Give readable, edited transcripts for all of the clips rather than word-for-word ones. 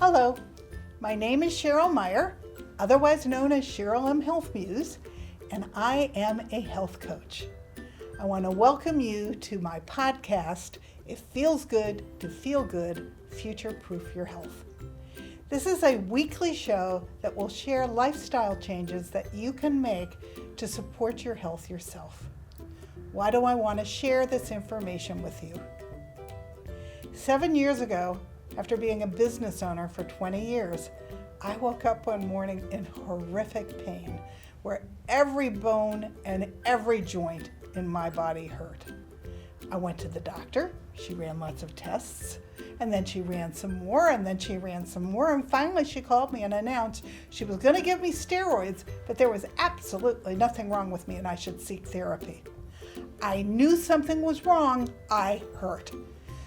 Hello, my name is Cheryl Meyer, otherwise known as Cheryl M. Health Muse, and I am a health coach. I want to welcome you to my podcast, It Feels Good to Feel Good, Future-Proof Your Health. This is a weekly show that will share lifestyle changes that you can make to support your health yourself. Why do I want to share this information with you? 7 years ago, after being a business owner for 20 years, I woke up one morning in horrific pain where every bone and every joint in my body hurt. I went to the doctor. She ran lots of tests, and then she ran some more, and then she ran some more, and finally she called me and announced she was going to give me steroids, but there was absolutely nothing wrong with me and I should seek therapy. I knew something was wrong. I hurt.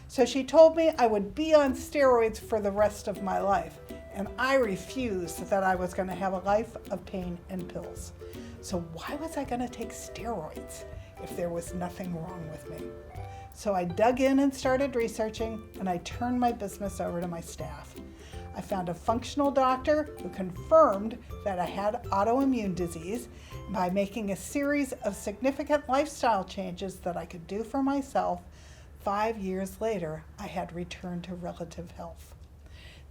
So she told me I would be on steroids for the rest of my life, and I refused that I was going to have a life of pain and pills. So why was I going to take steroids if there was nothing wrong with me? So I dug in and started researching, and I turned my business over to my staff. I found a functional doctor who confirmed that I had autoimmune disease by making a series of significant lifestyle changes that I could do for myself. 5 years later, I had returned to relative health.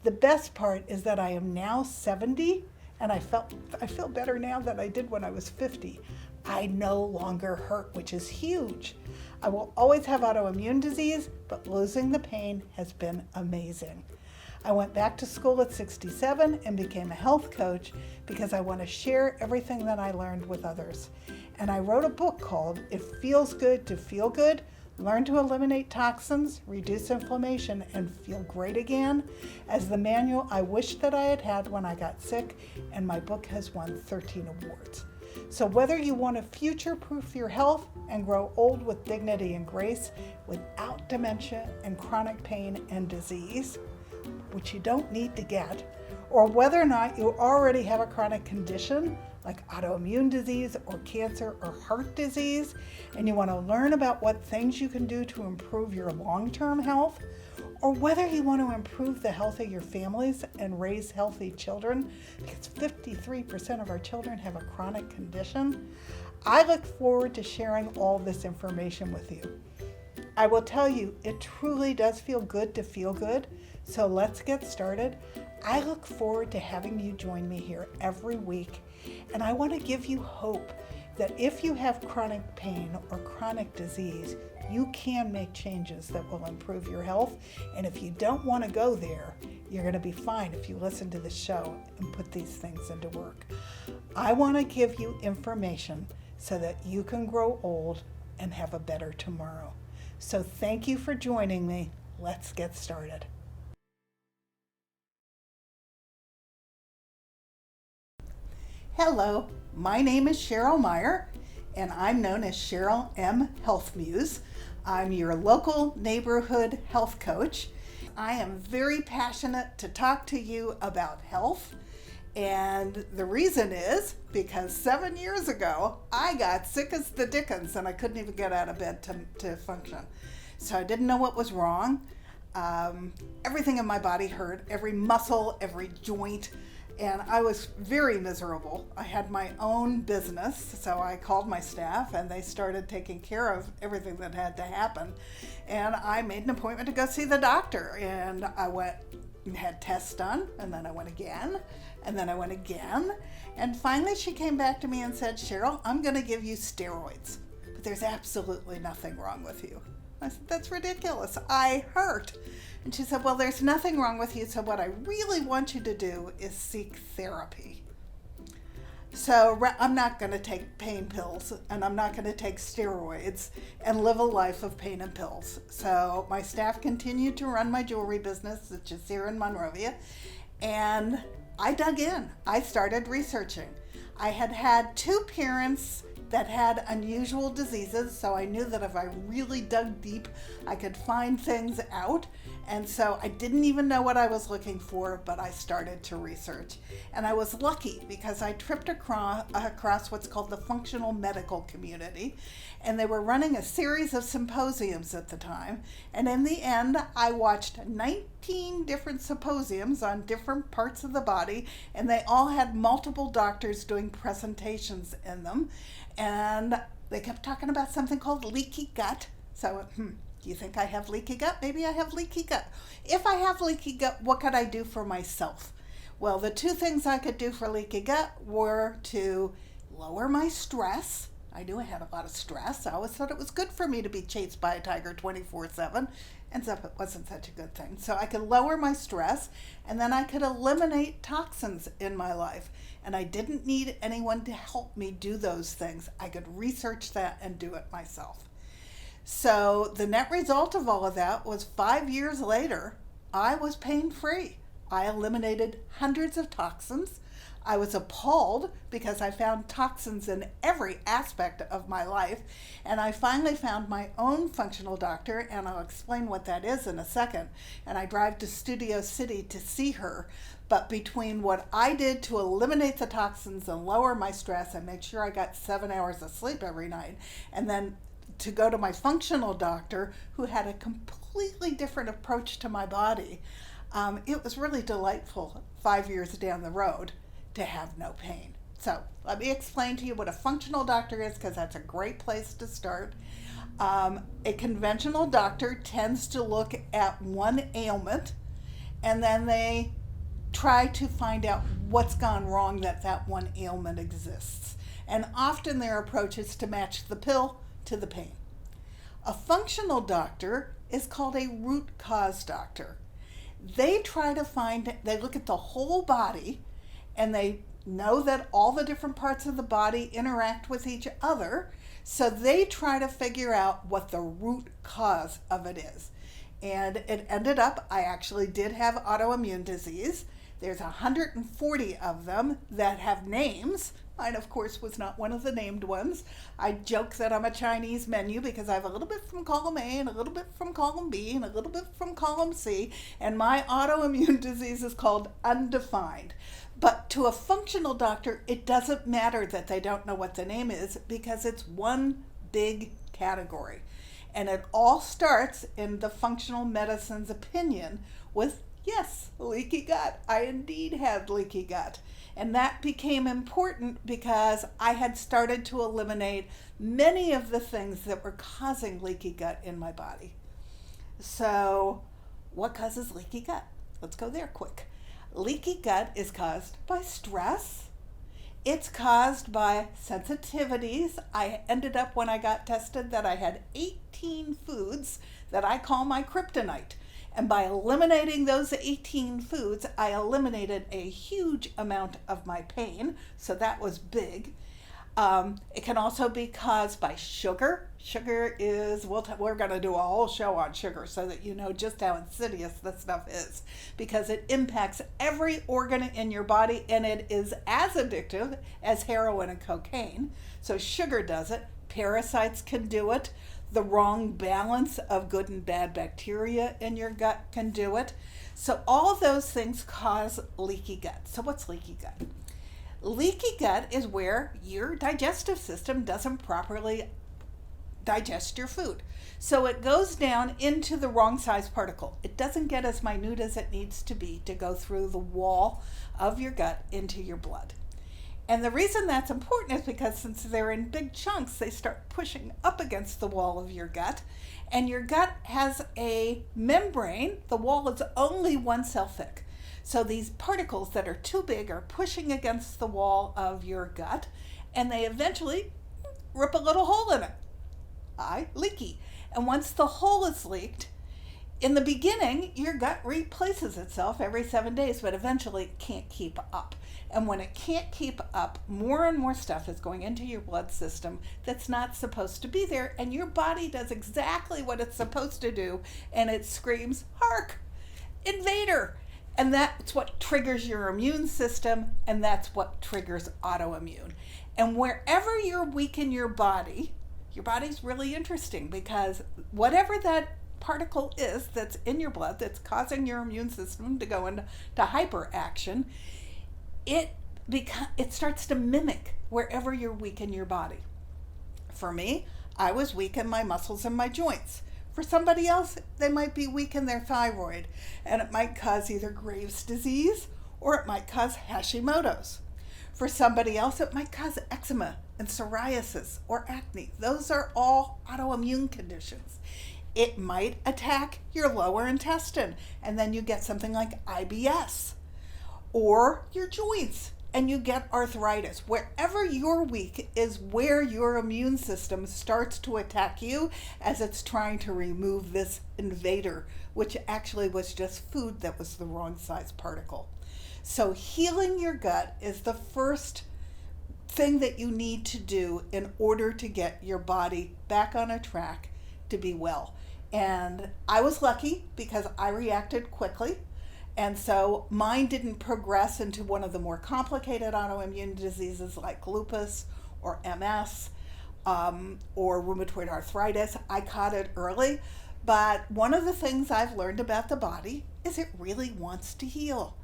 The best part is that I am now 70, and I feel better now than I did when I was 50. I no longer hurt, which is huge. I will always have autoimmune disease, but losing the pain has been amazing. I went back to school at 67 and became a health coach because I want to share everything that I learned with others. And I wrote a book called It Feels Good to Feel Good, Learn to Eliminate Toxins, Reduce Inflammation, and Feel Great Again, as the manual I wished that I had had when I got sick, and my book has won 13 awards. So whether you want to future-proof your health and grow old with dignity and grace without dementia and chronic pain and disease, which you don't need to get, or whether or not you already have a chronic condition like autoimmune disease or cancer or heart disease, and you want to learn about what things you can do to improve your long-term health, or whether you want to improve the health of your families and raise healthy children, because 53% of our children have a chronic condition, I look forward to sharing all this information with you. I will tell you, it truly does feel good to feel good, so let's get started. I look forward to having you join me here every week, and I want to give you hope that if you have chronic pain or chronic disease, you can make changes that will improve your health, and if you don't want to go there, you're going to be fine if you listen to the show and put these things into work. I want to give you information so that you can grow old and have a better tomorrow. So thank you for joining me. Let's get started. Hello, my name is Cheryl Meyer, and I'm known as Cheryl M. Health Muse. I'm your local neighborhood health coach. I am very passionate to talk to you about health, and the reason is because 7 years ago, I got sick as the dickens, and I couldn't even get out of bed to function. So I didn't know what was wrong. Everything in my body hurt, every muscle, every joint, and I was very miserable. I had my own business, so I called my staff and they started taking care of everything that had to happen. And I made an appointment to go see the doctor, and I went and had tests done, and then I went again, and then I went again. And finally she came back to me and said, Cheryl, I'm going to give you steroids, but there's absolutely nothing wrong with you. I said, that's ridiculous. I hurt. And she said, well, there's nothing wrong with you, so what I really want you to do is seek therapy. So I'm not going to take pain pills, and I'm not going to take steroids and live a life of pain and pills. So my staff continued to run my jewelry business, which is here in Monrovia, and I dug in. I started researching. I had had 2 parents that had unusual diseases, so I knew that if I really dug deep, I could find things out. And so I didn't even know what I was looking for, but I started to research. And I was lucky because I tripped across what's called the functional medical community. And they were running a series of symposiums at the time. And in the end, I watched 19 different symposiums on different parts of the body. And they all had multiple doctors doing presentations in them. And they kept talking about something called leaky gut. So, do you think I have leaky gut? Maybe I have leaky gut. If I have leaky gut, what could I do for myself? Well, the two things I could do for leaky gut were to lower my stress. I knew I had a lot of stress. I always thought it was good for me to be chased by a tiger 24/7. Ends up it wasn't such a good thing. So I could lower my stress, and then I could eliminate toxins in my life. And I didn't need anyone to help me do those things. I could research that and do it myself. So the net result of all of that was 5 years later, I was pain-free. I eliminated hundreds of toxins. I was appalled because I found toxins in every aspect of my life. And I finally found my own functional doctor, and I'll explain what that is in a second. And I drive to Studio City to see her. But between what I did to eliminate the toxins and lower my stress and make sure I got 7 hours of sleep every night, and then to go to my functional doctor who had a completely different approach to my body, it was really delightful 5 years down the road to have no pain. So let me explain to you what a functional doctor is, because that's a great place to start. A conventional doctor tends to look at one ailment, and then they try to find out what's gone wrong that one ailment exists. And often their approach is to match the pill to the pain. A functional doctor is called a root cause doctor. They look at the whole body, and they know that all the different parts of the body interact with each other, so they try to figure out what the root cause of it is. And it ended up, I actually did have autoimmune disease. There's 140 of them that have names. Mine, of course, was not one of the named ones. I joke that I'm a Chinese menu because I have a little bit from column A and a little bit from column B and a little bit from column C, and my autoimmune disease is called undefined. But to a functional doctor, it doesn't matter that they don't know what the name is, because it's one big category. And it all starts, in the functional medicine's opinion, with, yes, leaky gut. I indeed had leaky gut. And that became important because I had started to eliminate many of the things that were causing leaky gut in my body. So what causes leaky gut? Let's go there quick. Leaky gut is caused by stress. It's caused by sensitivities. I ended up, when I got tested, that I had 18 foods that I call my kryptonite. And by eliminating those 18 foods, I eliminated a huge amount of my pain. So that was big. It can also be caused by sugar. Sugar is, we're going to do a whole show on sugar so that you know just how insidious this stuff is, because it impacts every organ in your body, and it is as addictive as heroin and cocaine. So sugar does it. Parasites can do it. The wrong balance of good and bad bacteria in your gut can do it. So all of those things cause leaky gut. So what's leaky gut? Leaky gut is where your digestive system doesn't properly digest your food. So it goes down into the wrong size particle. It doesn't get as minute as it needs to be to go through the wall of your gut into your blood. And the reason that's important is because since they're in big chunks, they start pushing up against the wall of your gut. And your gut has a membrane. The wall is only 1 cell thick. So these particles that are too big are pushing against the wall of your gut, and they eventually rip a little hole in it. Leaky. And once the hole is leaked, in the beginning, your gut replaces itself every 7 days, but eventually it can't keep up. And when it can't keep up, more and more stuff is going into your blood system that's not supposed to be there, and your body does exactly what it's supposed to do, and it screams, "Hark! Invader!" And that's what triggers your immune system, and that's what triggers autoimmune. And wherever you're weak in your body's really interesting, because whatever that particle is that's in your blood that's causing your immune system to go into hyperaction, it starts to mimic wherever you're weak in your body. For me, I was weak in my muscles and my joints. For somebody else, they might be weak in their thyroid, and it might cause either Graves' disease or it might cause Hashimoto's. For somebody else, it might cause eczema and psoriasis or acne. Those are all autoimmune conditions. It might attack your lower intestine, and then you get something like IBS, or your joints, and you get arthritis. Wherever you're weak is where your immune system starts to attack you as it's trying to remove this invader, which actually was just food that was the wrong size particle. So healing your gut is the first thing that you need to do in order to get your body back on a track to be well. And I was lucky because I reacted quickly. And so mine didn't progress into one of the more complicated autoimmune diseases like lupus or MS or rheumatoid arthritis. I caught it early. But one of the things I've learned about the body is it really wants to heal.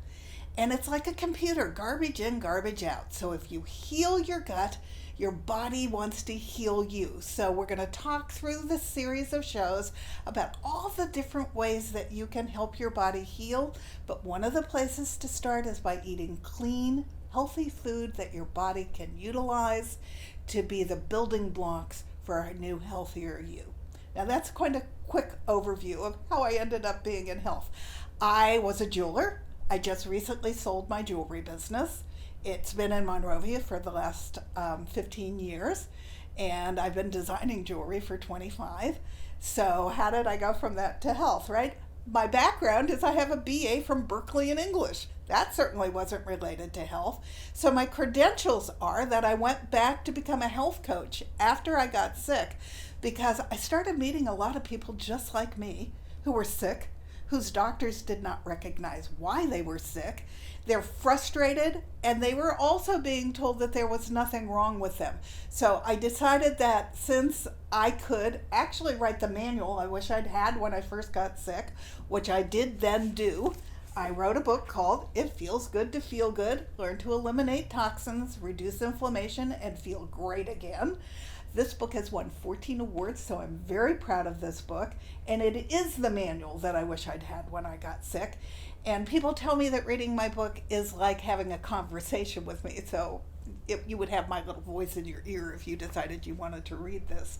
And it's like a computer, garbage in, garbage out. So if you heal your gut, your body wants to heal you. So we're going to talk through this series of shows about all the different ways that you can help your body heal. But one of the places to start is by eating clean, healthy food that your body can utilize to be the building blocks for a new, healthier you. Now that's quite a quick overview of how I ended up being in health. I was a jeweler. I just recently sold my jewelry business. It's been in Monrovia for the last 15 years, and I've been designing jewelry for 25. So how did I go from that to health, right? My background is I have a BA from Berkeley in English. That certainly wasn't related to health. So my credentials are that I went back to become a health coach after I got sick, because I started meeting a lot of people just like me who were sick, whose doctors did not recognize why they were sick. They're frustrated, and they were also being told that there was nothing wrong with them. So I decided that since I could actually write the manual I wish I'd had when I first got sick, which I did then do, I wrote a book called It Feels Good to Feel Good, Learn to Eliminate Toxins, Reduce Inflammation, and Feel Great Again. This book has won 14 awards, so I'm very proud of this book. And it is the manual that I wish I'd had when I got sick. And people tell me that reading my book is like having a conversation with me. So you would have my little voice in your ear if you decided you wanted to read this.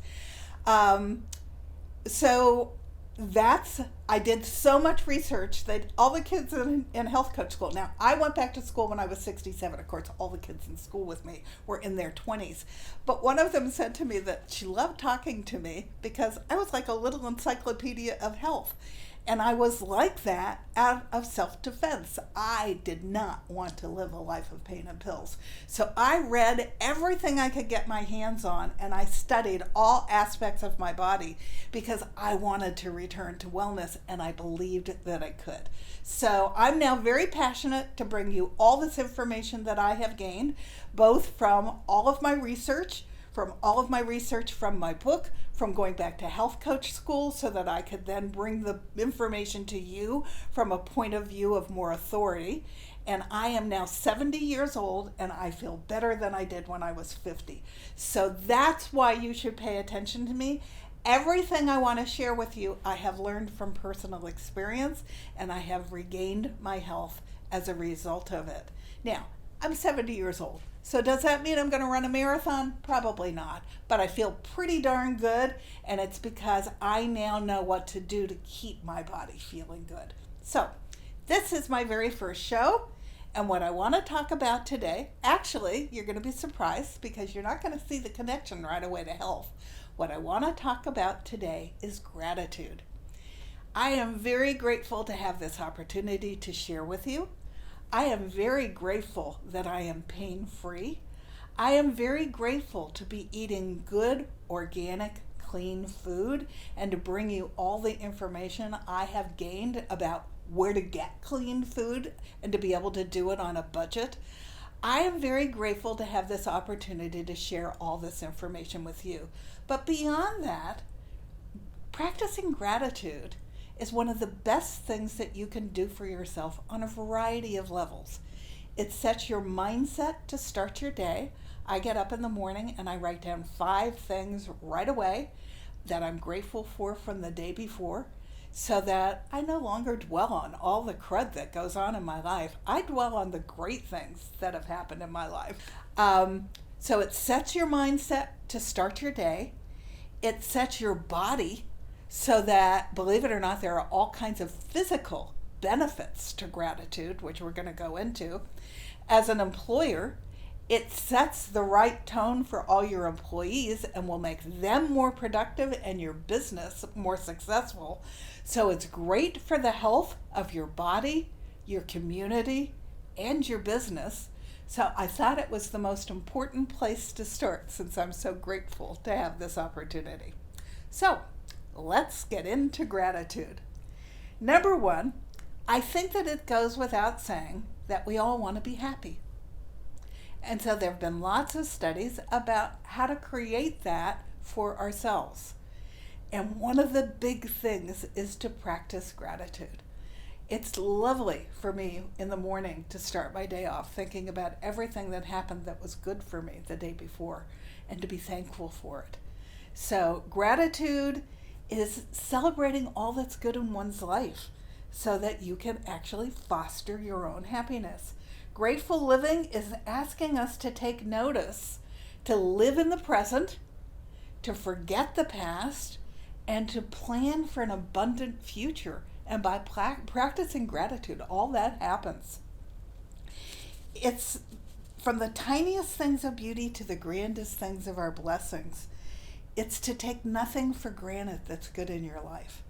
I did so much research that all the kids in health coach school, now I went back to school when I was 67. Of course, all the kids in school with me were in their 20s. But one of them said to me that she loved talking to me because I was like a little encyclopedia of health. And I was like that out of self-defense. I did not want to live a life of pain and pills. So I read everything I could get my hands on, and I studied all aspects of my body because I wanted to return to wellness, and I believed that I could. So I'm now very passionate to bring you all this information that I have gained, both from all of my research, from my book, from going back to health coach school so that I could then bring the information to you from a point of view of more authority. And I am now 70 years old, and I feel better than I did when I was 50. So that's why you should pay attention to me. Everything I want to share with you, I have learned from personal experience, and I have regained my health as a result of it. Now, I'm 70 years old. So does that mean I'm going to run a marathon? Probably not. But I feel pretty darn good, and it's because I now know what to do to keep my body feeling good. So this is my very first show, and what I want to talk about today, actually, you're going to be surprised because you're not going to see the connection right away to health. What I want to talk about today is gratitude. I am very grateful to have this opportunity to share with you. I am very grateful that I am pain-free. I am very grateful to be eating good, organic, clean food and to bring you all the information I have gained about where to get clean food and to be able to do it on a budget. I am very grateful to have this opportunity to share all this information with you. But beyond that, Practicing gratitude is one of the best things that you can do for yourself on a variety of levels. It sets your mindset to start your day. I get up in the morning and I write down 5 things right away that I'm grateful for from the day before, so that I no longer dwell on all the crud that goes on in my life. I dwell on the great things that have happened in my life. So it sets your mindset to start your day. It sets your body so that, believe it or not, there are all kinds of physical benefits to gratitude, which we're going to go into. As an employer, it sets the right tone for all your employees and will make them more productive and your business more successful. So it's great for the health of your body, your community, and your business. So I thought it was the most important place to start, since I'm so grateful to have this opportunity. So let's get into gratitude. Number 1, I think that it goes without saying that we all want to be happy. And so there have been lots of studies about how to create that for ourselves. And one of the big things is to practice gratitude. It's lovely for me in the morning to start my day off thinking about everything that happened that was good for me the day before and to be thankful for it. So gratitude is celebrating all that's good in one's life so that you can actually foster your own happiness. Grateful living is asking us to take notice, to live in the present, to forget the past, and to plan for an abundant future. And by practicing gratitude, all that happens. It's from the tiniest things of beauty to the grandest things of our blessings. It's to take nothing for granted that's good in your life.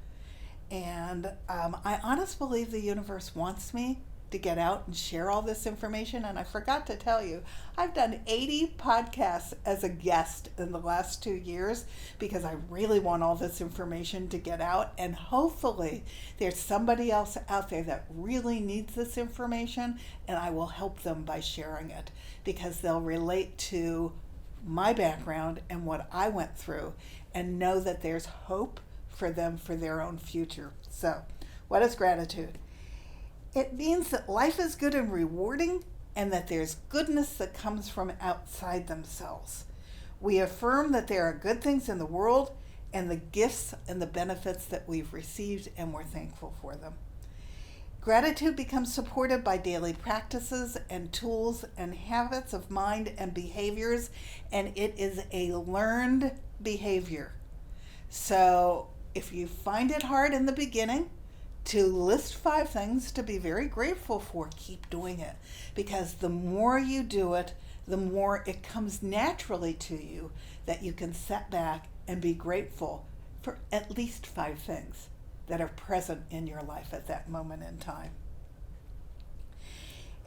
And I honestly believe the universe wants me to get out and share all this information. And I forgot to tell you, I've done 80 podcasts as a guest in the last 2 years because I really want all this information to get out. And hopefully there's somebody else out there that really needs this information, and I will help them by sharing it because they'll relate to my background and what I went through and know that there's hope for them for their own future. So, what is gratitude? It means that life is good and rewarding and that there's goodness that comes from outside themselves. We affirm that there are good things in the world and the gifts and the benefits that we've received, and we're thankful for them. Gratitude becomes supported by daily practices and tools and habits of mind and behaviors, and it is a learned behavior. So if you find it hard in the beginning to list 5 things to be very grateful for, keep doing it, because the more you do it, the more it comes naturally to you that you can sit back and be grateful for at least 5 things that are present in your life at that moment in time.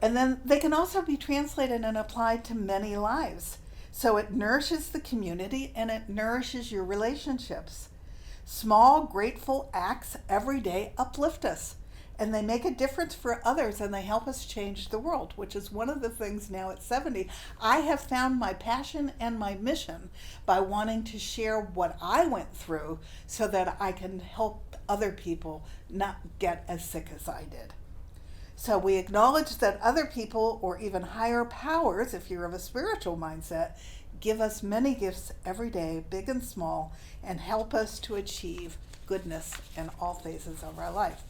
And then they can also be translated and applied to many lives. So it nourishes the community and it nourishes your relationships. Small, grateful acts every day uplift us, and they make a difference for others, and they help us change the world, which is one of the things now at 70. I have found my passion and my mission by wanting to share what I went through so that I can help other people not get as sick as I did. So we acknowledge that other people, or even higher powers, if you're of a spiritual mindset, give us many gifts every day, big and small, and help us to achieve goodness in all phases of our life.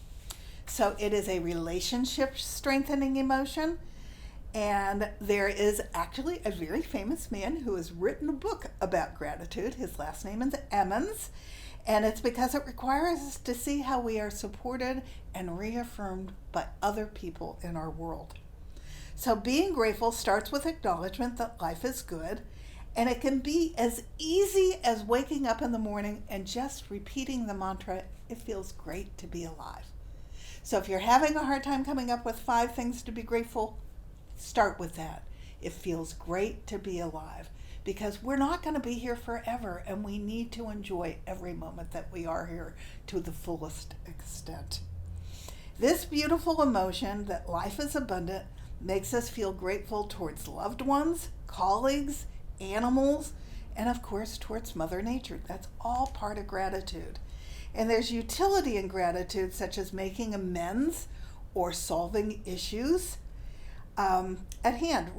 So it is a relationship strengthening emotion, and there is actually a very famous man who has written a book about gratitude. His last name is Emmons, and it's because it requires us to see how we are supported and reaffirmed by other people in our world. So being grateful starts with acknowledgement that life is good, and it can be as easy as waking up in the morning and just repeating the mantra, it feels great to be alive. So if you're having a hard time coming up with 5 things to be grateful, start with that. It feels great to be alive, because we're not going to be here forever, and we need to enjoy every moment that we are here to the fullest extent. This beautiful emotion that life is abundant makes us feel grateful towards loved ones, colleagues, animals, and of course towards Mother Nature. That's all part of gratitude. And there's utility in gratitude, such as making amends or solving issues at hand.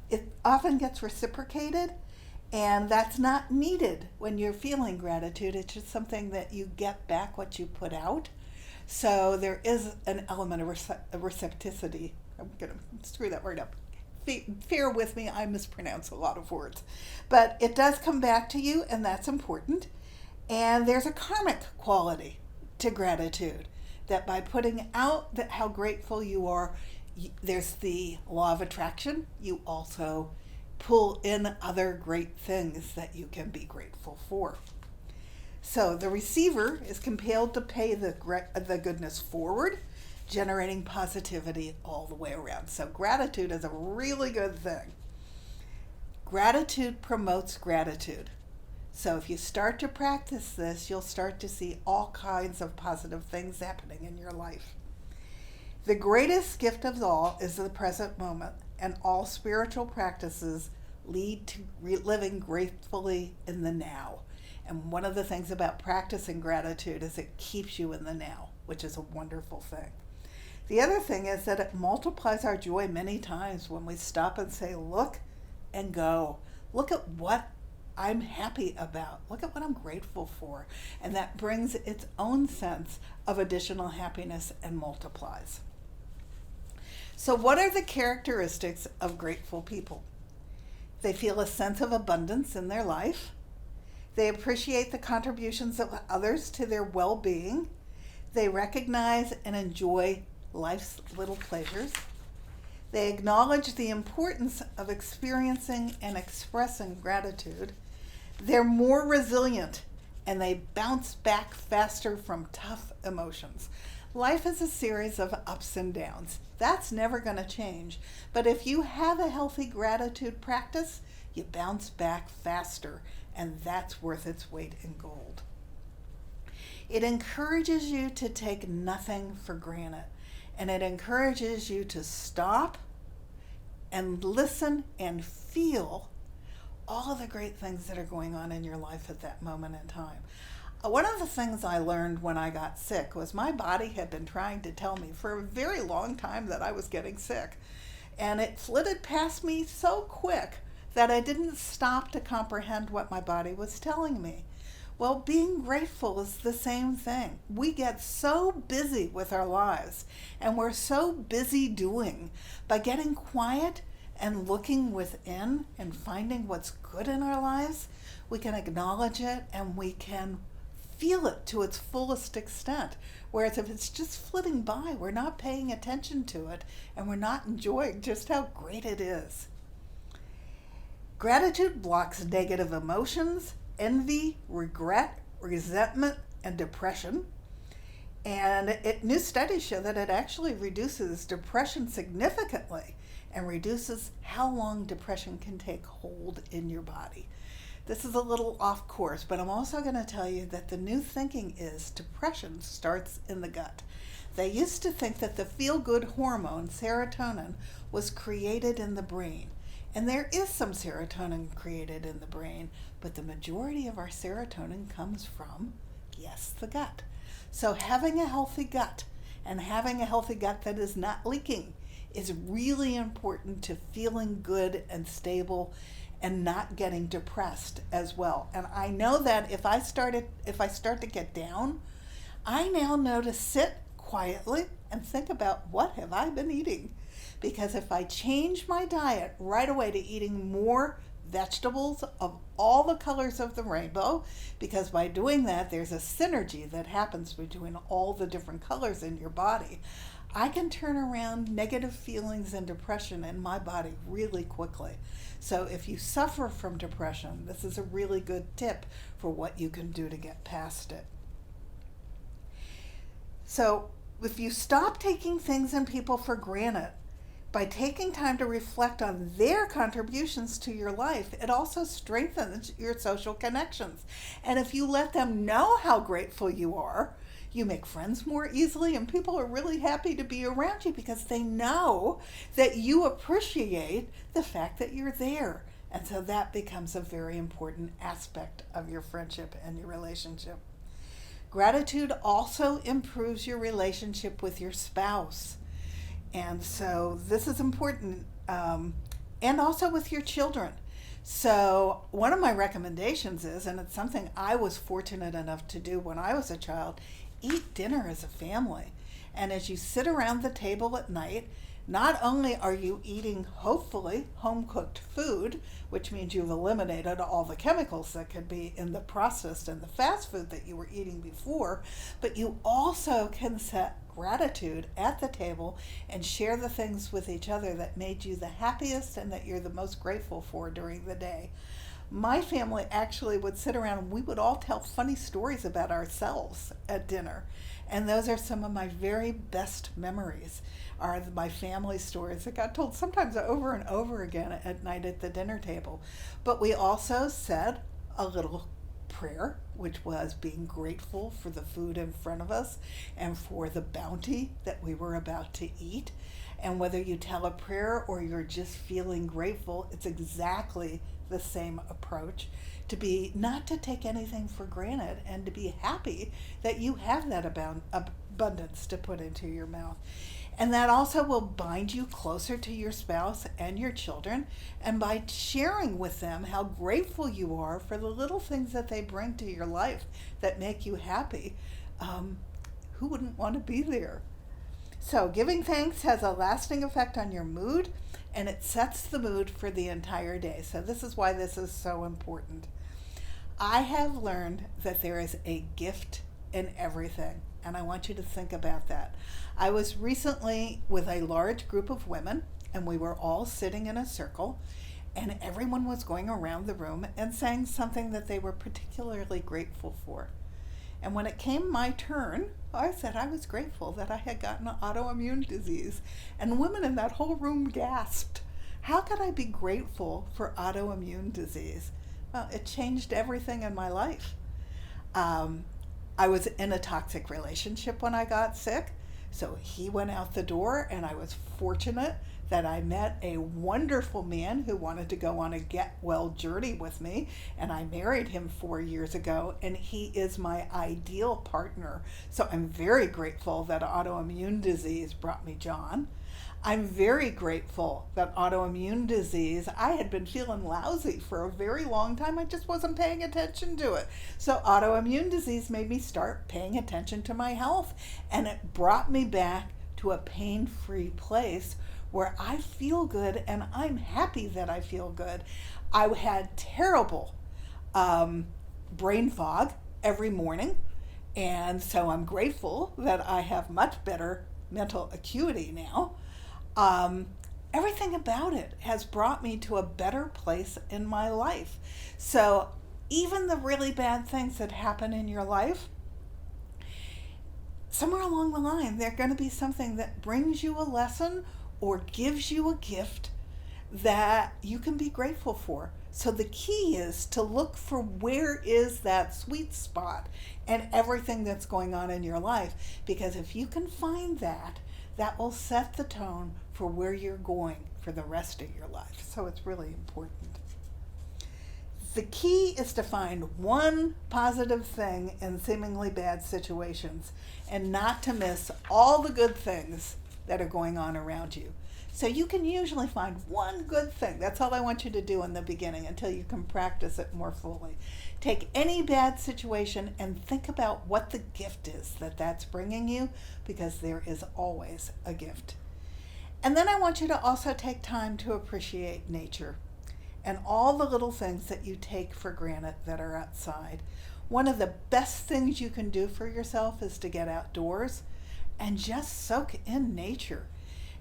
It often gets reciprocated, and that's not needed when you're feeling gratitude. It's just something that you get back what you put out. So there is an element of receptivity. I'm going to screw that word up. Bear with me, I mispronounce a lot of words. But it does come back to you, and that's important. And there's a karmic quality to gratitude, that by putting out that how grateful you are, there's the law of attraction. You also pull in other great things that you can be grateful for. So the receiver is compelled to pay the goodness forward, generating positivity all the way around. So gratitude is a really good thing. Gratitude promotes gratitude. So if you start to practice this, you'll start to see all kinds of positive things happening in your life. The greatest gift of all is the present moment, and all spiritual practices lead to living gratefully in the now. And one of the things about practicing gratitude is it keeps you in the now, which is a wonderful thing. The other thing is that it multiplies our joy many times when we stop and say, look and go. Look at what I'm happy about. Look at what I'm grateful for. And that brings its own sense of additional happiness and multiplies. So what are the characteristics of grateful people? They feel a sense of abundance in their life. They appreciate the contributions of others to their well-being. They recognize and enjoy life's little pleasures. They acknowledge the importance of experiencing and expressing gratitude. They're more resilient, and they bounce back faster from tough emotions. Life is a series of ups and downs. That's never going to change. But if you have a healthy gratitude practice, you bounce back faster, and that's worth its weight in gold. It encourages you to take nothing for granted, and it encourages you to stop and listen and feel all of the great things that are going on in your life at that moment in time. One of the things I learned when I got sick was my body had been trying to tell me for a very long time that I was getting sick. And it flitted past me so quick that I didn't stop to comprehend what my body was telling me. Well, being grateful is the same thing. We get so busy with our lives, and we're so busy doing. By getting quiet and looking within and finding what's good in our lives, we can acknowledge it and we can feel it to its fullest extent. Whereas if it's just flitting by, we're not paying attention to it and we're not enjoying just how great it is. Gratitude blocks negative emotions, envy, regret, resentment, and depression. And new studies show that it actually reduces depression significantly and reduces how long depression can take hold in your body. This is a little off course, but I'm also going to tell you that the new thinking is depression starts in the gut. They used to think that the feel-good hormone, serotonin, was created in the brain. And there is some serotonin created in the brain, but the majority of our serotonin comes from, yes, the gut. So having a healthy gut and having a healthy gut that is not leaking is really important to feeling good and stable and not getting depressed as well. And I know that if I start to get down, I now know to sit quietly and think about what have I been eating. Because if I change my diet right away to eating more vegetables of all the colors of the rainbow, because by doing that there's a synergy that happens between all the different colors in your body, I can turn around negative feelings and depression in my body really quickly. So if you suffer from depression, this is a really good tip for what you can do to get past it. So if you stop taking things and people for granted, by taking time to reflect on their contributions to your life, it also strengthens your social connections. And if you let them know how grateful you are, you make friends more easily, and people are really happy to be around you because they know that you appreciate the fact that you're there And so that becomes a very important aspect of your friendship and your relationship. Gratitude also improves your relationship with your spouse. And so this is important, and also with your children. So one of my recommendations is, and it's something I was fortunate enough to do when I was a child, eat dinner as a family. And as you sit around the table at night, not only are you eating, hopefully, home-cooked food, which means you've eliminated all the chemicals that could be in the processed and the fast food that you were eating before, but you also can set gratitude at the table and share the things with each other that made you the happiest and that you're the most grateful for during the day. My family actually would sit around and we would all tell funny stories about ourselves at dinner. And those are some of my very best memories, are my family stories that got told sometimes over and over again at night at the dinner table. But we also said a little prayer, which was being grateful for the food in front of us and for the bounty that we were about to eat. And whether you tell a prayer or you're just feeling grateful, it's exactly the same approach, to be not to take anything for granted and to be happy that you have that abundance to put into your mouth. And that also will bind you closer to your spouse and your children. And by sharing with them how grateful you are for the little things that they bring to your life that make you happy, who wouldn't want to be there? So giving thanks has a lasting effect on your mood, and it sets the mood for the entire day. So this is why this is so important. I have learned that there is a gift in everything, and I want you to think about that. I was recently with a large group of women, and we were all sitting in a circle, and everyone was going around the room and saying something that they were particularly grateful for. And when it came my turn, I said I was grateful that I had gotten an autoimmune disease. And women in that whole room gasped. How could I be grateful for autoimmune disease? Well, it changed everything in my life. I was in a toxic relationship when I got sick, so he went out the door, and I was fortunate that I met a wonderful man who wanted to go on a get well journey with me, and I married him 4 years ago, and he is my ideal partner. So I'm very grateful that autoimmune disease brought me John. I'm very grateful that autoimmune disease, I had been feeling lousy for a very long time. I just wasn't paying attention to it. So autoimmune disease made me start paying attention to my health, and it brought me back to a pain-free place where I feel good, and I'm happy that I feel good. I had terrible brain fog every morning, and so I'm grateful that I have much better mental acuity now. Everything about it has brought me to a better place in my life. So even the really bad things that happen in your life, somewhere along the line, they're going to be something that brings you a lesson or gives you a gift that you can be grateful for. So the key is to look for where is that sweet spot and everything that's going on in your life. Because if you can find that, that will set the tone for where you're going for the rest of your life. So it's really important. The key is to find one positive thing in seemingly bad situations and not to miss all the good things that are going on around you. So you can usually find one good thing. That's all I want you to do in the beginning until you can practice it more fully. Take any bad situation and think about what the gift is that that's bringing you, because there is always a gift. And then I want you to also take time to appreciate nature and all the little things that you take for granted that are outside. One of the best things you can do for yourself is to get outdoors and just soak in nature.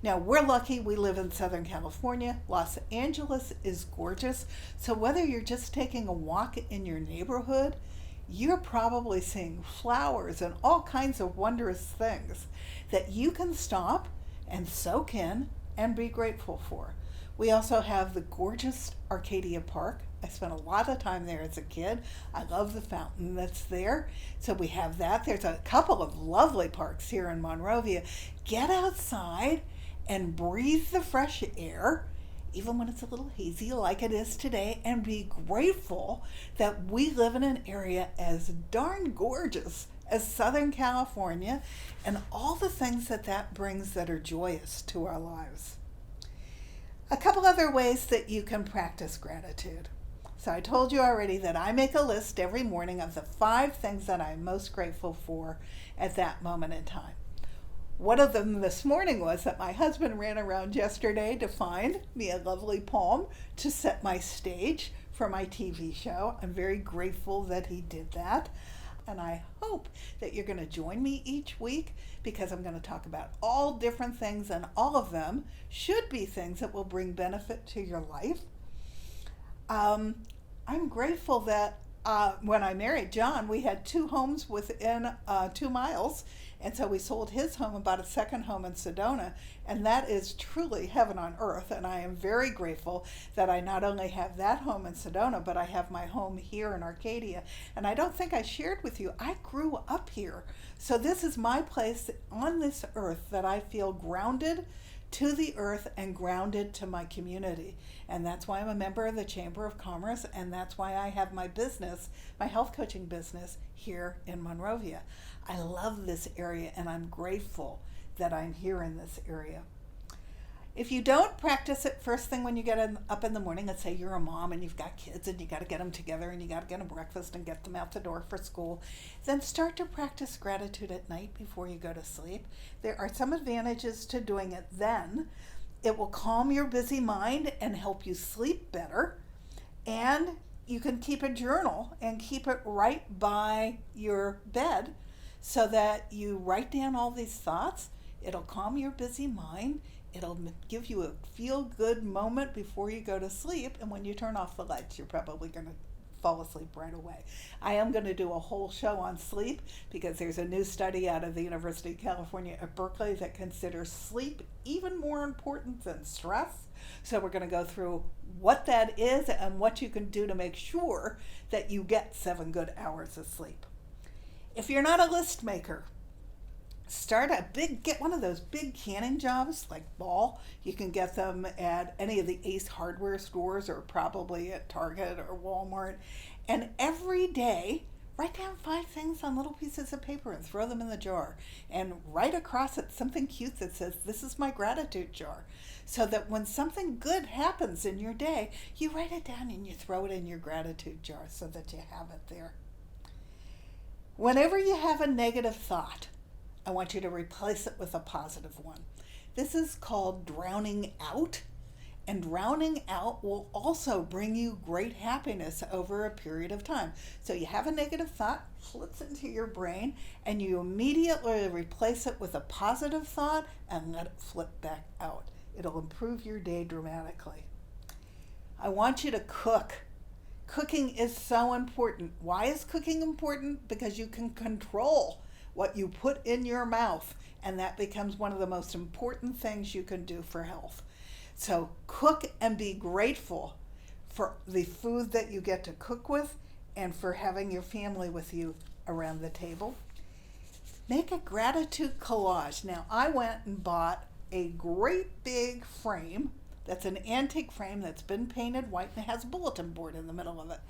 Now, we're lucky we live in Southern California. Los Angeles is gorgeous. So whether you're just taking a walk in your neighborhood, you're probably seeing flowers and all kinds of wondrous things that you can stop and soak in and be grateful for. We also have the gorgeous Arcadia Park. I spent a lot of time there as a kid. I love the fountain that's there. So we have that. There's a couple of lovely parks here in Monrovia. Get outside and breathe the fresh air. even when it's a little hazy like it is today, and be grateful that we live in an area as darn gorgeous as Southern California and all the things that brings that are joyous to our lives. A couple other ways that you can practice gratitude. So I told you already that I make a list every morning of the 5 things that I'm most grateful for at that moment in time. One of them this morning was that my husband ran around yesterday to find me a lovely poem to set my stage for my TV show. I'm very grateful that he did that. And I hope that you're going to join me each week, because I'm going to talk about all different things, and all of them should be things that will bring benefit to your life. I'm grateful that when I married John, we had 2 homes within 2 miles. And so we sold his home, about a second home in Sedona, and that is truly heaven on earth. And I am very grateful that I not only have that home in Sedona, but I have my home here in Arcadia. And I don't think I shared with you, I grew up here. So this is my place on this earth that I feel grounded to the earth and grounded to my community. And that's why I'm a member of the Chamber of Commerce, and that's why I have my business, my health coaching business, here in Monrovia. I love this area, and I'm grateful that I'm here in this area. If you don't practice it first thing when you get up in the morning, let's say you're a mom and you've got kids and you got to get them together and you got to get them breakfast and get them out the door for school, then start to practice gratitude at night before you go to sleep. There are some advantages to doing it then. It will calm your busy mind and help you sleep better. And you can keep a journal and keep it right by your bed so that you write down all these thoughts. It'll calm your busy mind. It'll give you a feel-good moment before you go to sleep. And when you turn off the lights, you're probably going to fall asleep right away. I am going to do a whole show on sleep, because there's a new study out of the University of California at Berkeley that considers sleep even more important than stress. So we're going to go through what that is and what you can do to make sure that you get 7 good hours of sleep. If you're not a list maker, get one of those big canning jobs like Ball. You can get them at any of the Ace hardware stores, or probably at Target or Walmart. And every day, write down 5 things on little pieces of paper and throw them in the jar. And write across it something cute that says, "This is my gratitude jar." So that when something good happens in your day, you write it down and you throw it in your gratitude jar so that you have it there. Whenever you have a negative thought, I want you to replace it with a positive one. This is called drowning out, and drowning out will also bring you great happiness over a period of time. So you have a negative thought, flips into your brain, and you immediately replace it with a positive thought and let it flip back out. It'll improve your day dramatically. I want you to cook. Cooking is so important. Why is cooking important? Because you can control what you put in your mouth, and that becomes one of the most important things you can do for health. So cook and be grateful for the food that you get to cook with, and for having your family with you around the table. Make a gratitude collage. Now, I went and bought a great big frame that's an antique frame that's been painted white and has a bulletin board in the middle of it.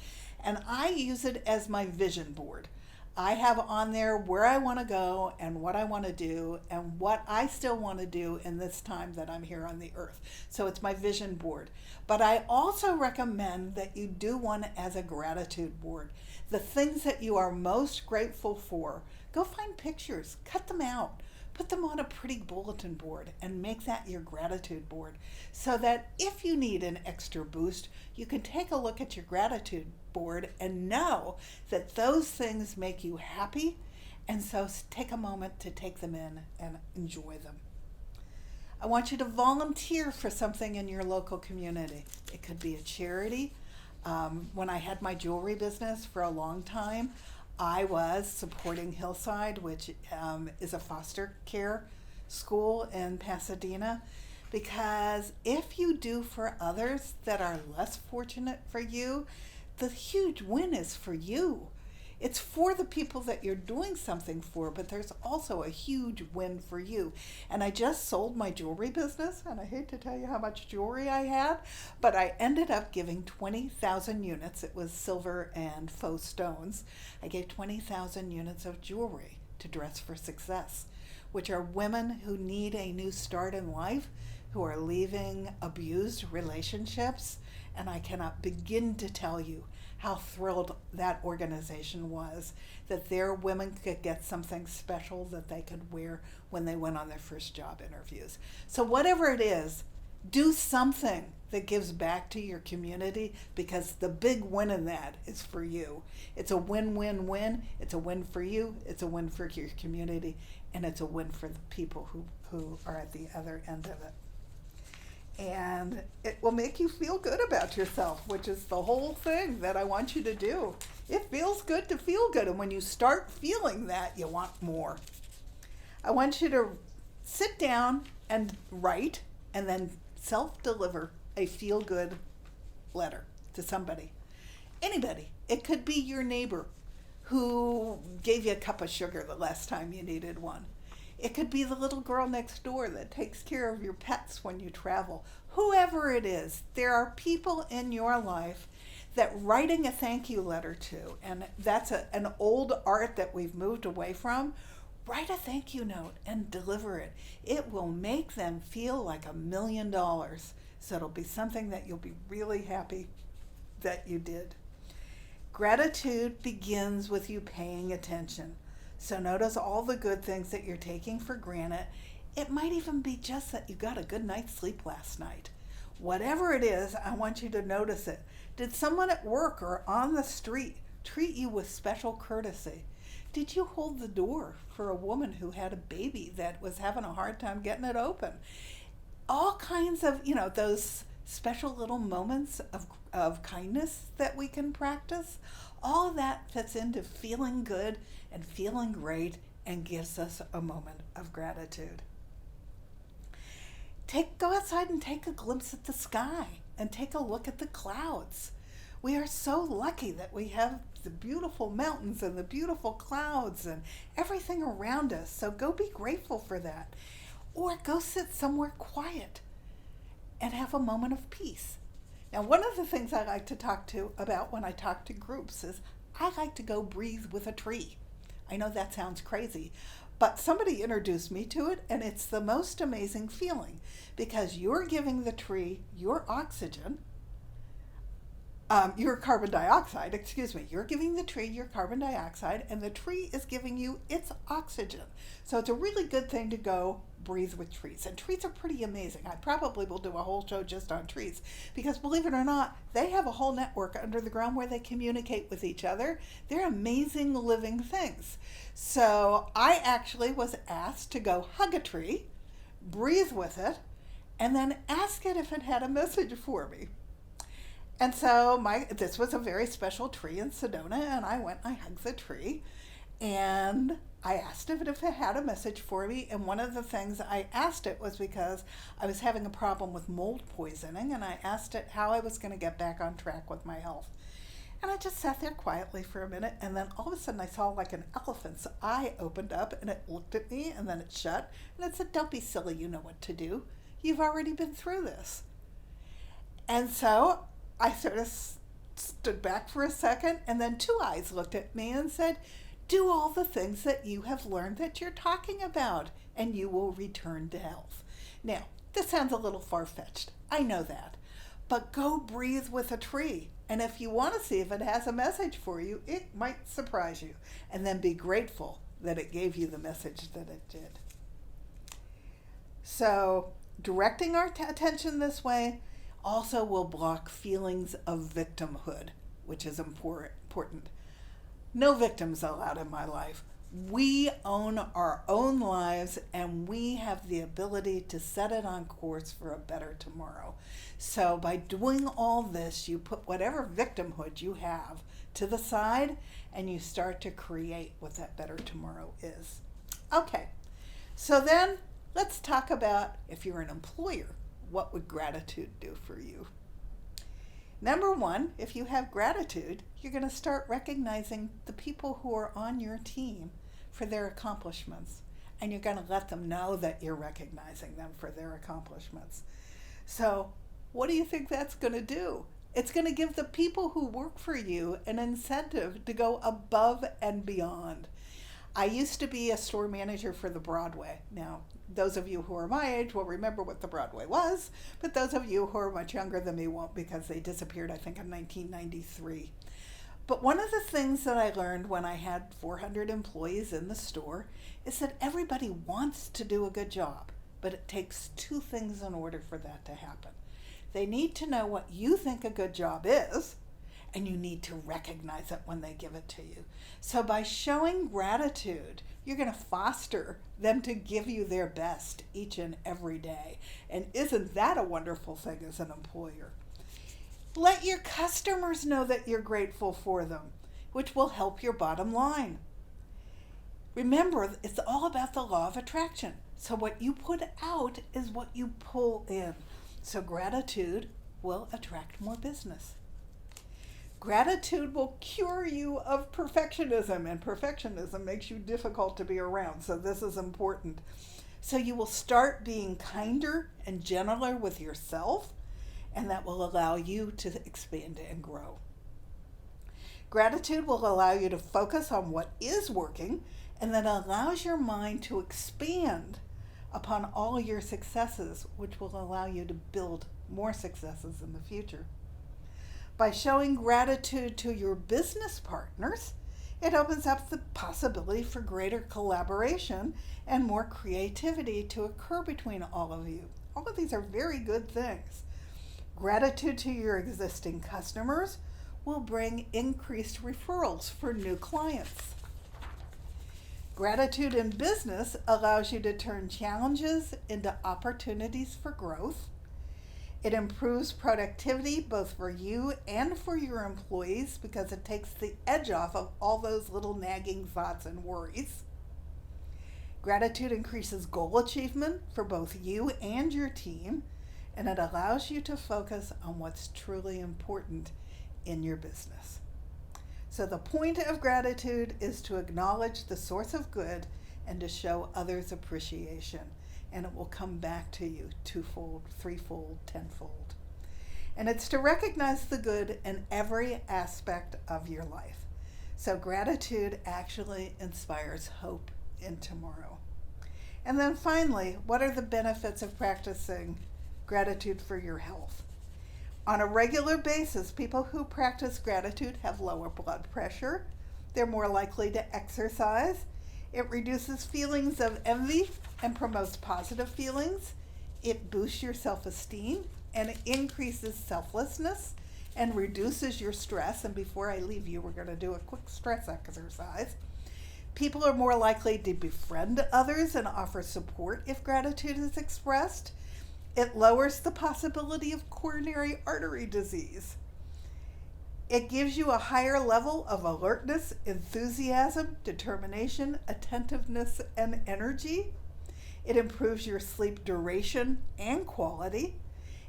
And I use it as my vision board. I have on there where I want to go and what I want to do and what I still want to do in this time that I'm here on the earth. So it's my vision board. But I also recommend that you do one as a gratitude board. The things that you are most grateful for, go find pictures, cut them out, put them on a pretty bulletin board and make that your gratitude board, so that if you need an extra boost, you can take a look at your gratitude board and know that those things make you happy, and so take a moment to take them in and enjoy them. I want you to volunteer for something in your local community. It could be a charity. When I had my jewelry business for a long time, I was supporting Hillside, which is a foster care school in Pasadena, because if you do for others that are less fortunate for you, the huge win is for you. It's for the people that you're doing something for, but there's also a huge win for you. And I just sold my jewelry business, and I hate to tell you how much jewelry I had, but I ended up giving 20,000 units. It was silver and faux stones. I gave 20,000 units of jewelry to Dress for Success, which are women who need a new start in life, who are leaving abused relationships. And I cannot begin to tell you how thrilled that organization was that their women could get something special that they could wear when they went on their first job interviews. So whatever it is, do something that gives back to your community, because the big win in that is for you. It's a win-win-win. It's a win for you, it's a win for your community, and it's a win for the people who are at the other end of it. And it will make you feel good about yourself, which is the whole thing that I want you to do. It feels good to feel good, and when you start feeling that, you want more. I want you to sit down and write, and then self-deliver a feel-good letter to somebody. Anybody. It could be your neighbor who gave you a cup of sugar the last time you needed one. It could be the little girl next door that takes care of your pets when you travel. Whoever it is, there are people in your life that writing a thank you letter to, and that's an old art that we've moved away from. Write a thank you note and deliver it. It will make them feel like $1 million. So it'll be something that you'll be really happy that you did. Gratitude begins with you paying attention. So notice all the good things that you're taking for granted. It might even be just that you got a good night's sleep last night. Whatever it is, I want you to notice it. Did someone at work or on the street treat you with special courtesy? Did you hold the door for a woman who had a baby that was having a hard time getting it open? All kinds of, those special little moments of kindness that we can practice. All of that fits into feeling good and feeling great and gives us a moment of gratitude. Go outside and take a glimpse at the sky and take a look at the clouds. We are so lucky that we have the beautiful mountains and the beautiful clouds and everything around us. So go be grateful for that. Or go sit somewhere quiet and have a moment of peace. Now, one of the things I like to talk about when I talk to groups is I like to go breathe with a tree. I know that sounds crazy, but somebody introduced me to it, and it's the most amazing feeling because you're giving the tree your oxygen, your carbon dioxide, You're giving the tree your carbon dioxide, and the tree is giving you its oxygen. So it's a really good thing to go breathe with trees. And trees are pretty amazing. I probably will do a whole show just on trees because, believe it or not, they have a whole network under the ground where they communicate with each other. They're amazing living things. So I actually was asked to go hug a tree, breathe with it, and then ask it if it had a message for me. And so this was a very special tree in Sedona, and I went and I hugged the tree, and I asked if it had a message for me. And one of the things I asked it was because I was having a problem with mold poisoning, and I asked it how I was going to get back on track with my health. And I just sat there quietly for a minute, and then all of a sudden I saw like an elephant's eye opened up, and it looked at me, and then it shut, and it said, "Don't be silly, you know what to do. You've already been through this." And so I sort of stood back for a second, and then two eyes looked at me and said, "Do all the things that you have learned that you're talking about, and you will return to health." Now, this sounds a little far-fetched. I know that. But go breathe with a tree. And if you want to see if it has a message for you, it might surprise you. And then be grateful that it gave you the message that it did. So, directing our attention this way also will block feelings of victimhood, which is important. No victims allowed in my life. We own our own lives, and we have the ability to set it on course for a better tomorrow. So by doing all this, you put whatever victimhood you have to the side, and you start to create what that better tomorrow is. Okay, so then let's talk about, if you're an employer, what would gratitude do for you? Number one, if you have gratitude, you're going to start recognizing the people who are on your team for their accomplishments. And you're going to let them know that you're recognizing them for their accomplishments. So, what do you think that's going to do? It's going to give the people who work for you an incentive to go above and beyond. I used to be a store manager for the Broadway. Now, those of you who are my age will remember what the Broadway was, but those of you who are much younger than me won't, because they disappeared, I think, in 1993. But one of the things that I learned when I had 400 employees in the store is that everybody wants to do a good job, but it takes two things in order for that to happen. They need to know what you think a good job is, and you need to recognize it when they give it to you. So by showing gratitude, you're going to foster them to give you their best each and every day. And isn't that a wonderful thing as an employer? Let your customers know that you're grateful for them, which will help your bottom line. Remember, it's all about the law of attraction. So what you put out is what you pull in. So gratitude will attract more business. Gratitude will cure you of perfectionism, and perfectionism makes you difficult to be around, so this is important. So you will start being kinder and gentler with yourself, and that will allow you to expand and grow. Gratitude will allow you to focus on what is working, and that allows your mind to expand upon all your successes, which will allow you to build more successes in the future. By showing gratitude to your business partners, it opens up the possibility for greater collaboration and more creativity to occur between all of you. All of these are very good things. Gratitude to your existing customers will bring increased referrals for new clients. Gratitude in business allows you to turn challenges into opportunities for growth. It improves productivity both for you and for your employees because it takes the edge off of all those little nagging thoughts and worries. Gratitude increases goal achievement for both you and your team, and it allows you to focus on what's truly important in your business. So the point of gratitude is to acknowledge the source of good and to show others appreciation. And it will come back to you twofold, threefold, tenfold. And it's to recognize the good in every aspect of your life. So gratitude actually inspires hope in tomorrow. And then finally, what are the benefits of practicing gratitude for your health? On a regular basis, people who practice gratitude have lower blood pressure. They're more likely to exercise. It reduces feelings of envy and promotes positive feelings. It boosts your self-esteem, and it increases selflessness and reduces your stress. And before I leave you, we're going to do a quick stress exercise. People are more likely to befriend others and offer support if gratitude is expressed. It lowers the possibility of coronary artery disease. It gives you a higher level of alertness, enthusiasm, determination, attentiveness, and energy. It improves your sleep duration and quality.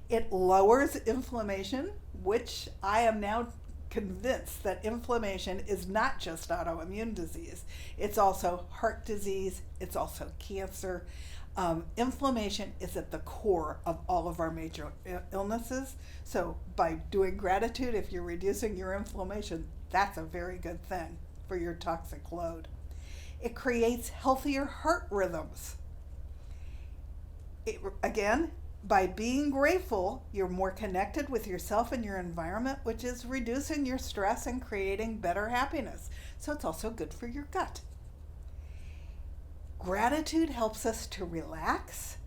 It lowers inflammation, which I am now convinced that inflammation is not just autoimmune disease. It's also heart disease. It's also cancer. Inflammation is at the core of all of our major illnesses. So by doing gratitude, if you're reducing your inflammation, that's a very good thing for your toxic load. It creates healthier heart rhythms. Again, by being grateful, you're more connected with yourself and your environment, which is reducing your stress and creating better happiness. So it's also good for your gut. Gratitude helps us to relax.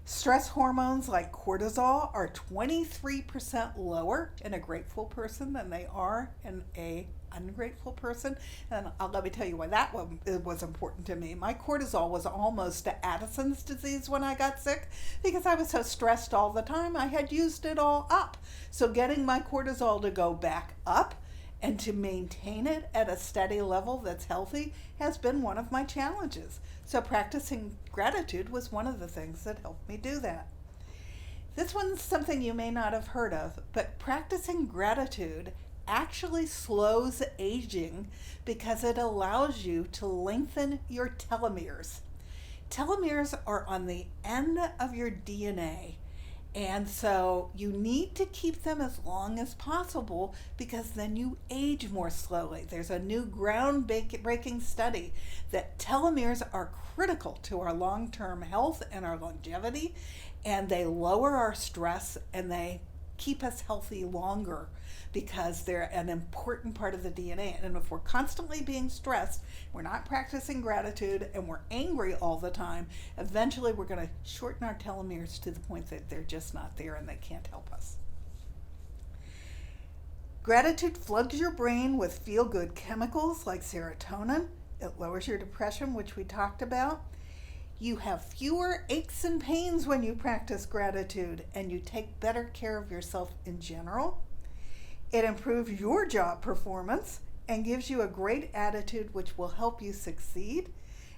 Stress hormones like cortisol are 23% lower in a grateful person than they are in a ungrateful person. And let me tell you why that one was important to me. My cortisol was almost to Addison's disease when I got sick because I was so stressed all the time. I had used it all up. So getting my cortisol to go back up and to maintain it at a steady level that's healthy has been one of my challenges. So practicing gratitude was one of the things that helped me do that. This one's something you may not have heard of, but practicing gratitude actually slows aging because it allows you to lengthen your telomeres. Telomeres are on the end of your DNA. And so you need to keep them as long as possible because then you age more slowly. There's a new groundbreaking study that telomeres are critical to our long-term health and our longevity, and they lower our stress and they keep us healthy longer because they're an important part of the DNA. And if we're constantly being stressed, we're not practicing gratitude, and we're angry all the time, eventually we're going to shorten our telomeres to the point that they're just not there and they can't help us. Gratitude floods your brain with feel-good chemicals like serotonin. It lowers your depression, which we talked about. You have fewer aches and pains when you practice gratitude, and you take better care of yourself in general. It improves your job performance and gives you a great attitude, which will help you succeed.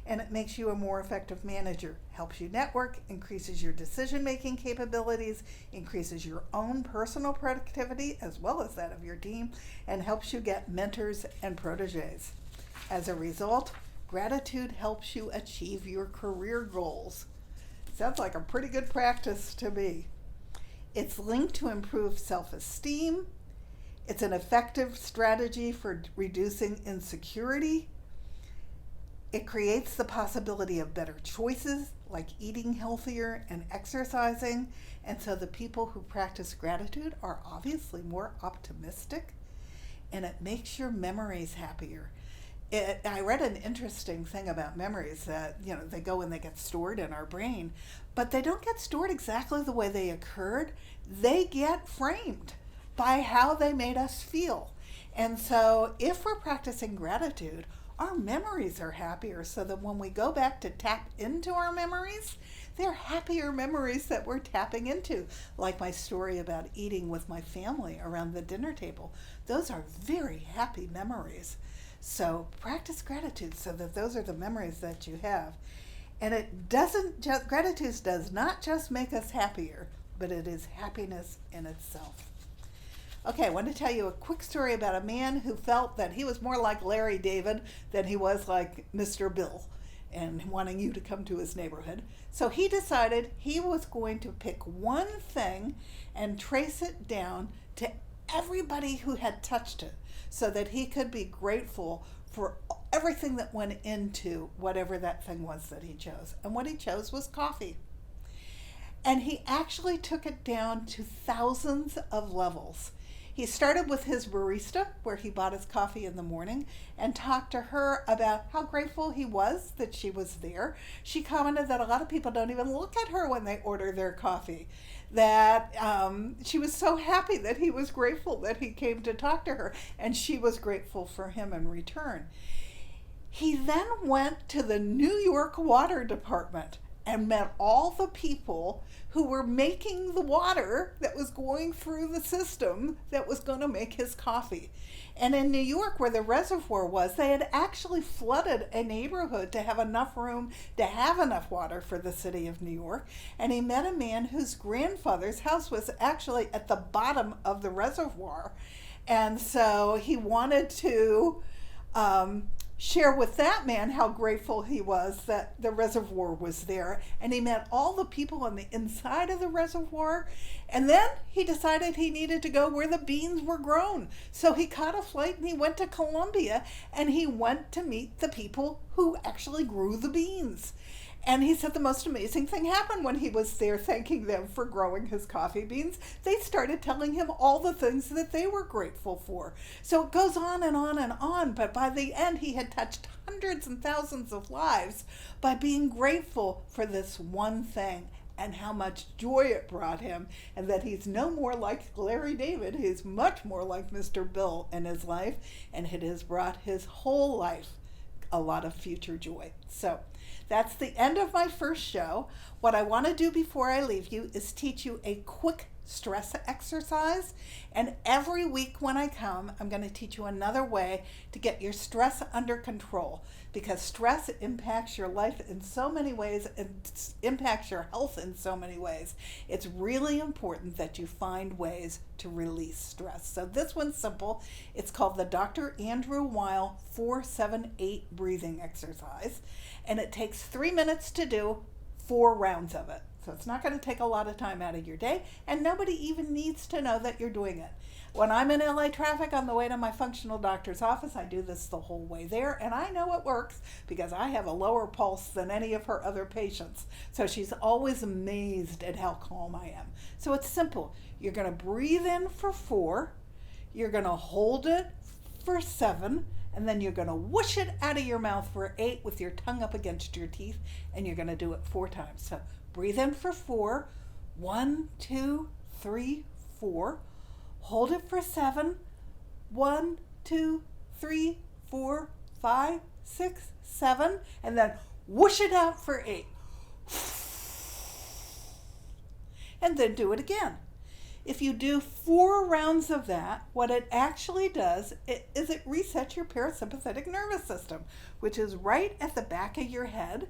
And it makes you a more effective manager, helps you network, increases your decision-making capabilities, increases your own personal productivity as well as that of your team, and helps you get mentors and proteges. As a result, gratitude helps you achieve your career goals. Sounds like a pretty good practice to me. It's linked to improved self-esteem. It's an effective strategy for reducing insecurity. It creates the possibility of better choices, like eating healthier and exercising. And so the people who practice gratitude are obviously more optimistic. And it makes your memories happier. I read an interesting thing about memories that, they go and they get stored in our brain, but they don't get stored exactly the way they occurred. They get framed by how they made us feel. And so if we're practicing gratitude, our memories are happier, so that when we go back to tap into our memories, they're happier memories that we're tapping into. Like my story about eating with my family around the dinner table. Those are very happy memories. So practice gratitude so that those are the memories that you have. And gratitude does not just make us happier, but it is happiness in itself. Okay, I want to tell you a quick story about a man who felt that he was more like Larry David than he was like Mr. Bill and wanting you to come to his neighborhood. So he decided he was going to pick one thing and trace it down to everybody who had touched it so that he could be grateful for everything that went into whatever that thing was that he chose. And what he chose was coffee. And he actually took it down to thousands of levels. He started with his barista, where he bought his coffee in the morning, and talked to her about how grateful he was that she was there. She commented that a lot of people don't even look at her when they order their coffee, that she was so happy that he was grateful that he came to talk to her, and she was grateful for him in return. He then went to the New York Water Department and met all the people who were making the water that was going through the system that was going to make his coffee. And in New York, where the reservoir was, they had actually flooded a neighborhood to have enough room to have enough water for the city of New York. And he met a man whose grandfather's house was actually at the bottom of the reservoir. And so he wanted to share with that man how grateful he was that the reservoir was there. And he met all the people on the inside of the reservoir. And then he decided he needed to go where the beans were grown. So he caught a flight and he went to Colombia, and he went to meet the people who actually grew the beans. And he said the most amazing thing happened when he was there thanking them for growing his coffee beans. They started telling him all the things that they were grateful for. So it goes on and on and on, but by the end he had touched hundreds and thousands of lives by being grateful for this one thing and how much joy it brought him, and that he's no more like Larry David, he's much more like Mr. Bill in his life, and it has brought his whole life a lot of future joy. So that's the end of my first show. What I want to do before I leave you is teach you a quick stress exercise. And every week when I come, I'm going to teach you another way to get your stress under control, because stress impacts your life in so many ways and impacts your health in so many ways. It's really important that you find ways to release stress. So this one's simple. It's called the Dr. Andrew Weil 4-7-8 breathing exercise, and it takes 3 minutes to do 4 rounds of it. So it's not going to take a lot of time out of your day, and nobody even needs to know that you're doing it. When I'm in LA traffic on the way to my functional doctor's office, I do this the whole way there, and I know it works because I have a lower pulse than any of her other patients. So she's always amazed at how calm I am. So it's simple. You're going to breathe in for 4, you're going to hold it for 7, and then you're going to whoosh it out of your mouth for 8 with your tongue up against your teeth, and you're going to do it 4 times. So breathe in for 4, 1, 2, 3, 4. Hold it for 7, 1, 2, 3, 4, 5, 6, 7, and then whoosh it out for 8. And then do it again. If you do 4 rounds of that, what it actually does is it resets your parasympathetic nervous system, which is right at the back of your head,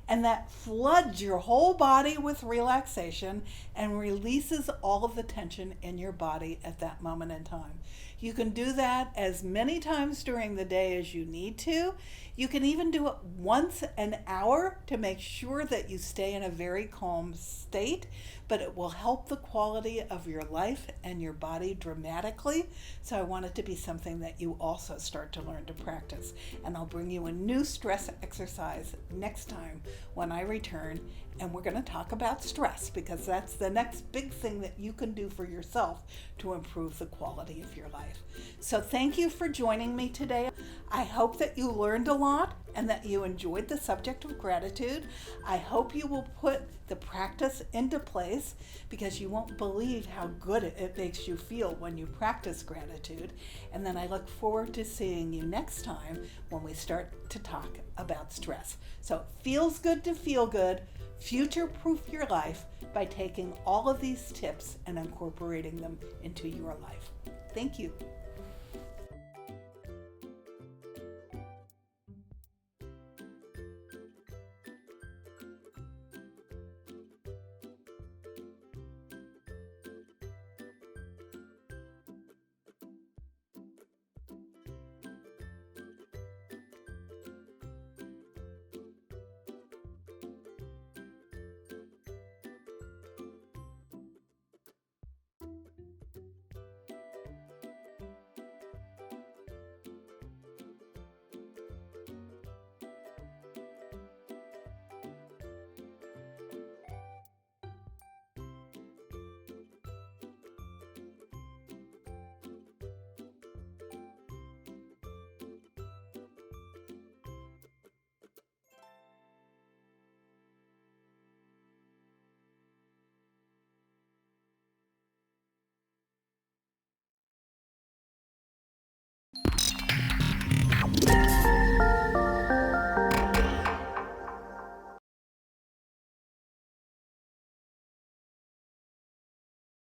and that floods your whole body with relaxation and releases all of the tension in your body at that moment in time. You can do that as many times during the day as you need to. You can even do it once an hour to make sure that you stay in a very calm state, but it will help the quality of your life and your body dramatically. So I want it to be something that you also start to learn to practice. And I'll bring you a new stress exercise next time when I return, and we're going to talk about stress, because that's the next big thing that you can do for yourself to improve the quality of your life. So thank you for joining me today. I hope that you learned a lot and that you enjoyed the subject of gratitude. I hope you will put the practice into place, because you won't believe how good it makes you feel when you practice gratitude. And then I look forward to seeing you next time when we start to talk about stress. So it feels good to feel good. Future-proof your life by taking all of these tips and incorporating them into your life. Thank you.